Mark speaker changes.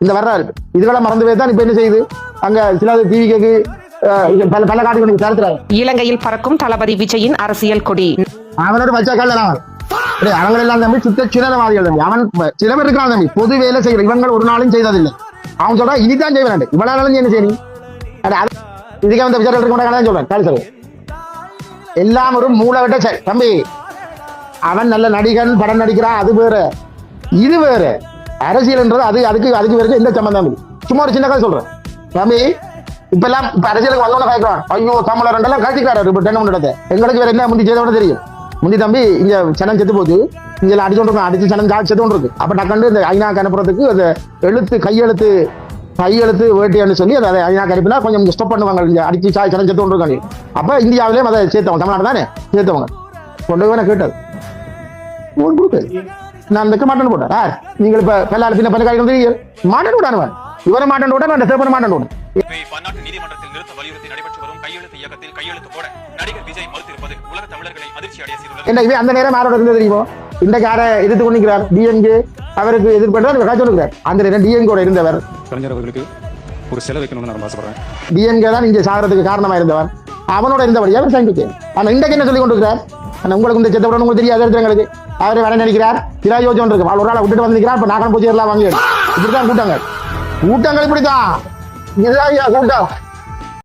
Speaker 1: இந்த வர்றாரு இதுவெல்லாம் மறந்து போய் தான் இப்ப என்ன செய்யுது அங்க சில டிவிக்கு பல காட்டுகளுக்கு சேர்த்துறாரு.
Speaker 2: இலங்கையில் பறக்கும் தளபதி விஜயின் அரசியல் கொடி.
Speaker 1: அவனோட பச்சாக்கால் அவங்க எல்லாம் தம்பி சுத்த சிலவாதிகள் தம்பி. அவன் சில பேர் இருக்கிறான் தம்பி, பொது வேலை செய்யற இவங்க ஒரு நாளும் செய்ததில்லை. அவன் சொல்றான் இனிதான் செய்வேன், இவ்வளவு நாளும் என்ன செய்யணும் இதுக்கே வந்து விசாரணை இருக்க சொல்றேன். காலி சார் எல்லாம் ஒரு மூளை விட்ட சரி தம்பி. அவன் நல்ல நடிகன், படம் நடிக்கிறான், அது வேற இது வேற. அரசியல்ன்றது அது அதுக்கு வரைக்கும் எந்த சம்பந்தம். சும்மா ஒரு சின்ன கதை சொல்றேன் தம்பி. இப்ப எல்லாம் இப்ப அரசியலுக்கு வந்தோன்னு கேட்கிறான், ஐயோ தமிழர் ரெண்டெல்லாம் காட்சிக்காரர். இப்ப தென்னை முன்னெடுத்த எங்களுக்கு வேற என்ன முந்தி செய்தோட தெரியும். முந்தி தம்பி இங்க சனம் செத்து போச்சு, இங்க எல்லாம் அடிச்சோண்டு அடிச்சு சனம் செத்து கொண்டு இருக்கு. அப்ப டக்கண்டு இந்த ஐநா அனுப்புறதுக்கு அந்த கையெழுத்து வேட்டியான்னு சொல்லி அதை ஐநா அனுப்பினா கொஞ்சம் ஸ்டாப் பண்ணுவாங்க. இங்க அடிச்சு சனம் செத்து கொண்டு இருக்காங்க. அப்ப இந்தியாவிலேயும் அதை சேர்த்தவங்க, தமிழ்நாடு தானே சேர்த்தவங்க கொண்டு போய் கேட்டது நான் வைக்க மாட்டேன்னு போட்டேன். யார் நீங்கள் இப்ப பின்ன பல காய்கள் மாட்டேன் விடானுவன் இவரை மாட்டேன் விட நான் சேப்பன மாட்டேன் விட.
Speaker 3: பன்னாட்டு நீதிமன்றத்தில் நிறுத்த வலியுறுத்தி நடைபெற்று வரும் கையெழுத்து இயக்கத்தில் கையெழுத்து போட நடிகர் விஜய் மறுத்திருப்பது உலக தமிழர்களை அதிர்ச்சி அடைய செய்துள்ளது.
Speaker 1: என்ன அந்த நேரம் யாரோட இருந்தது தெரியுமோ? இன்றைக்கு யாரை எதிர்த்து கொண்டிருக்கிறார்? டிஎம்கே அவருக்கு எதிர்ப்பு சொல்லுகிறார். அந்த நேரம் டிஎம்கோட இருந்தவர்
Speaker 4: கலைஞர் அவர்களுக்கு ஒரு செலவு வைக்கணும்னு நான் ஆசைப்படுறேன்.
Speaker 1: டிஎம்கே தான் இங்கே சாகிறதுக்கு காரணமா இருந்தவர். அவனோட இருந்தபடி அவர் சங்கிட்டேன். ஆனா இன்றைக்கு என்ன சொல்லி கொண்டிருக்கிறார்? உங்களுக்கு இந்த செத்தவுடன் உங்களுக்கு தெரியாது எங்களுக்கு அவரை வர நினைக்கிறார். சிலா யோஜனை இருக்கு, அவள் ஒரு நாள் விட்டுட்டு வந்திருக்கிறார். இப்ப நாகன் பூச்சி எல்லாம் வாங்கி இப்படித்தான் கூட்டங்கள் இப்படித்தான் கூட்டம்